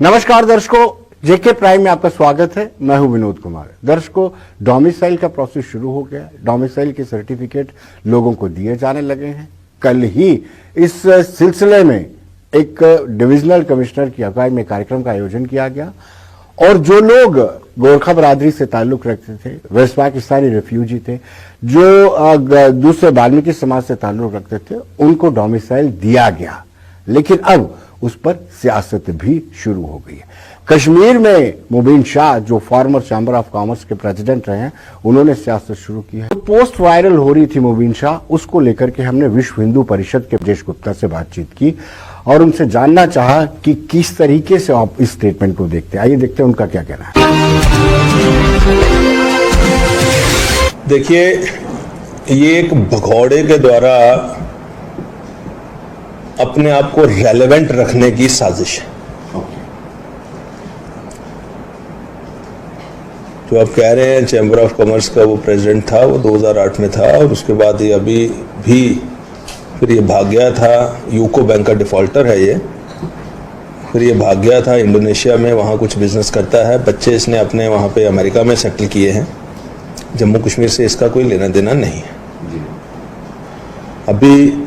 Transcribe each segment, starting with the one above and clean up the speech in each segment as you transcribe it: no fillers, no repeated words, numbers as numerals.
नमस्कार दर्शकों, जेके प्राइम में आपका स्वागत है। मैं हूं विनोद कुमार। दर्शकों, डोमिसाइल का प्रोसेस शुरू हो गया। डोमिसाइल के सर्टिफिकेट लोगों को दिए जाने लगे हैं। कल ही इस सिलसिले में एक डिविजनल कमिश्नर की अगुवाई में कार्यक्रम का आयोजन किया गया और जो लोग गोरखा बरादरी से ताल्लुक रखते थे, वेस्ट पाकिस्तानी रेफ्यूजी थे, जो दूसरे वाल्मीकि समाज से ताल्लुक रखते थे, उनको डोमिसाइल दिया गया। लेकिन अब उस पर सियासत भी शुरू हो गई है। कश्मीर में मुबीन शाह, जो फॉर्मर चैम्बर ऑफ कॉमर्स के प्रेसिडेंट रहे हैं, उन्होंने सियासत शुरू की है। तो पोस्ट वायरल हो रही थी मुबीन शाह, उसको लेकर के हमने विश्व हिंदू परिषद के राजेश गुप्ता से बातचीत की और उनसे जानना चाहा कि किस तरीके से आप इस स्टेटमेंट को देखते हैं। आइए देखते हैं उनका क्या कहना है। देखिए, ये एक भगौड़े के द्वारा अपने आप को रेलेवेंट रखने की साजिश है। जो आप कह रहे हैं चैम्बर ऑफ कॉमर्स का वो प्रेसिडेंट था, वो 2008 में था और उसके बाद ये अभी भी फिर ये भाग गया था। यूको बैंक का डिफॉल्टर है ये। फिर ये भाग गया था इंडोनेशिया में, वहाँ कुछ बिजनेस करता है। बच्चे इसने अपने वहाँ पे अमेरिका में सेटल किए हैं। जम्मू कश्मीर से इसका कोई लेना देना नहीं है। अभी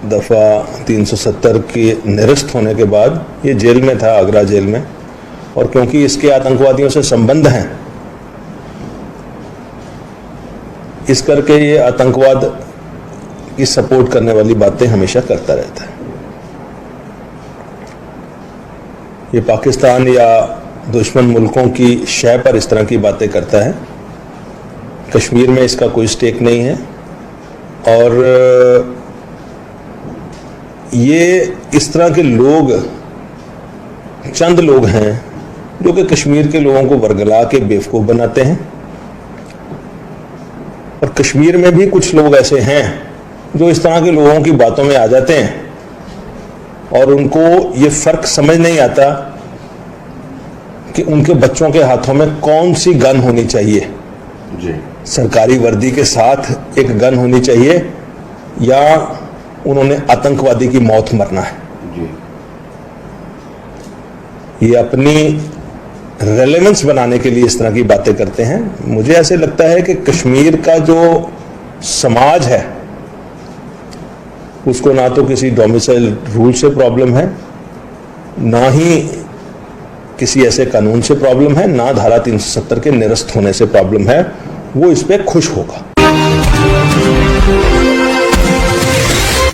दफ़ा 370 के निरस्त होने के बाद ये जेल में था, आगरा जेल में, और क्योंकि इसके आतंकवादियों से संबंध हैं, इस करके ये आतंकवाद की सपोर्ट करने वाली बातें हमेशा करता रहता है। ये पाकिस्तान या दुश्मन मुल्कों की शय पर इस तरह की बातें करता है। कश्मीर में इसका कोई स्टेक नहीं है और ये इस तरह के लोग चंद लोग हैं जो कि कश्मीर के लोगों को वर्गला के बेवकूफ़ बनाते हैं। और कश्मीर में भी कुछ लोग ऐसे हैं जो इस तरह के लोगों की बातों में आ जाते हैं और उनको ये फ़र्क समझ नहीं आता कि उनके बच्चों के हाथों में कौन सी गन होनी चाहिए। जी। सरकारी वर्दी के साथ एक गन होनी चाहिए या उन्होंने आतंकवादी की मौत मरना है। जी। ये अपनी रेलेवेंस बनाने के लिए इस तरह की बातें करते हैं। मुझे ऐसे लगता है कि कश्मीर का जो समाज है उसको ना तो किसी डोमिसाइल रूल से प्रॉब्लम है, ना ही किसी ऐसे कानून से प्रॉब्लम है, ना धारा 370 के निरस्त होने से प्रॉब्लम है। वो इस पे खुश होगा।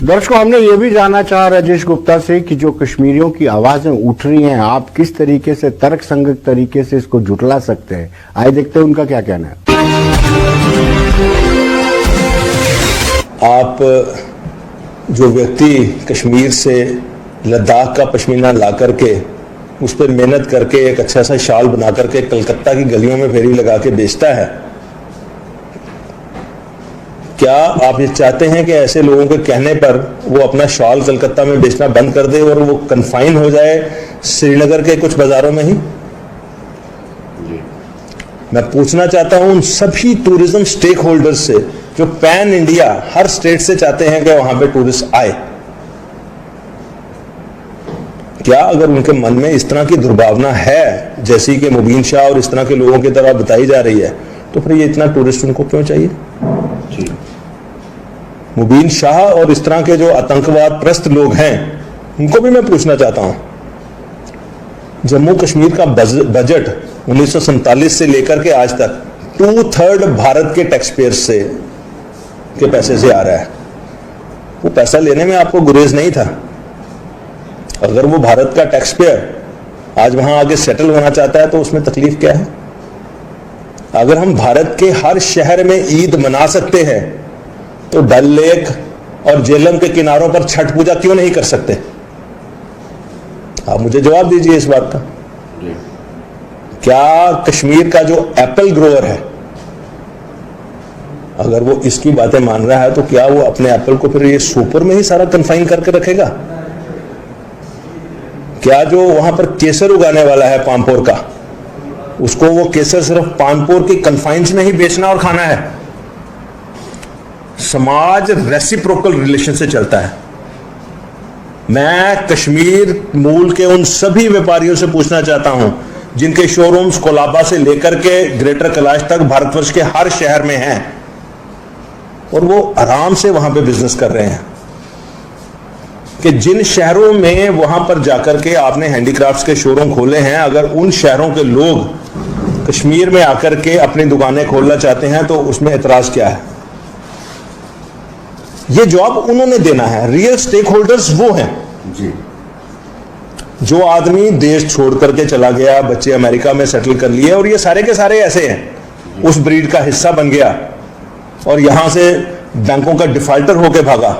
दर्शकों, हमने ये भी जानना चाहा राजेश गुप्ता से कि जो कश्मीरियों की आवाजें उठ रही हैं, आप किस तरीके से तर्कसंगत तरीके से इसको जुटला सकते हैं। आइए देखते हैं उनका क्या कहना है। आप जो व्यक्ति कश्मीर से लद्दाख का पश्मीना ला करके उस पर मेहनत करके एक अच्छा सा शाल बना करके कलकत्ता की गलियों में फेरी लगा के बेचता है, क्या आप ये चाहते हैं कि ऐसे लोगों के कहने पर वो अपना शॉल कलकत्ता में बेचना बंद कर दे और वो कन्फाइन हो जाए श्रीनगर के कुछ बाजारों में ही? मैं पूछना चाहता हूं उन सभी टूरिज्म स्टेक होल्डर्स से जो पैन इंडिया हर स्टेट से चाहते हैं कि वहां पे टूरिस्ट आए, क्या अगर उनके मन में इस तरह की दुर्भावना है जैसी कि मुबीन शाह और इस तरह के लोगों की तरह बताई जा रही है, तो फिर ये इतना टूरिस्ट उनको क्यों चाहिए? मुबीन शाह और इस तरह के जो आतंकवाद प्रस्त लोग हैं उनको भी मैं पूछना चाहता हूं, जम्मू कश्मीर का बजट 1947 से लेकर के आज तक 2/3 भारत के टैक्स पेयर्स से के पैसे से आ रहा है। वो पैसा लेने में आपको गुरेज नहीं था। अगर वो भारत का टैक्स पेयर आज वहां आगे सेटल होना चाहता है तो उसमें तकलीफ क्या है? अगर हम भारत के हर शहर में ईद मना सकते हैं तो डल लेक और झेलम के किनारों पर छठ पूजा क्यों नहीं कर सकते? आप मुझे जवाब दीजिए इस बात का। क्या कश्मीर का जो एप्पल ग्रोअर है, अगर वो इसकी बातें मान रहा है तो क्या वो अपने एप्पल को फिर ये सोपोर में ही सारा कन्फाइन करके रखेगा? क्या जो वहां पर केसर उगाने वाला है पामपोर का, उसको वो केसर सिर्फ पामपोर की कन्फाइंस में ही बेचना और खाना है? समाज रेसिप्रोकल रिलेशन से चलता है। मैं कश्मीर मूल के उन सभी व्यापारियों से पूछना चाहता हूं जिनके शोरूम्स कोलाबा से लेकर के ग्रेटर कैलाश तक भारतवर्ष के हर शहर में हैं और वो आराम से वहां पे बिजनेस कर रहे हैं, कि जिन शहरों में वहां पर जाकर के आपने हैंडीक्राफ्ट्स के शोरूम खोले हैं, अगर उन शहरों के लोग कश्मीर में आकर के अपनी दुकानें खोलना चाहते हैं तो उसमें एतराज क्या है? ये जॉब उन्होंने देना है। रियल स्टेक होल्डर्स वो हैं जी। जो आदमी देश छोड़ करके चला गया, बच्चे अमेरिका में सेटल कर लिए और ये सारे के सारे ऐसे हैं, उस ब्रीड का हिस्सा बन गया और यहां से बैंकों का डिफॉल्टर होके भागा।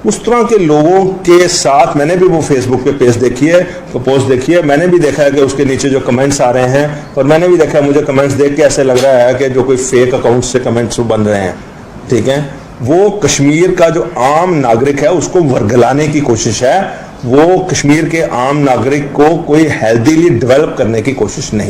उस तरह के लोगों के साथ मैंने भी वो फेसबुक पे पेज देखी है, तो पोस्ट देखी है, मैंने भी देखा है कि उसके नीचे जो कमेंट्स आ रहे हैं, और मैंने भी देखा है, मुझे कमेंट्स देख के ऐसे लग रहा है कि जो कोई फेक अकाउंट से कमेंट्स बन रहे हैं, ठीक है। वो कश्मीर का जो आम नागरिक है उसको वर्गलाने की कोशिश है, वो कश्मीर के आम नागरिक को कोई हेल्दीली डेवलप करने की कोशिश नहीं।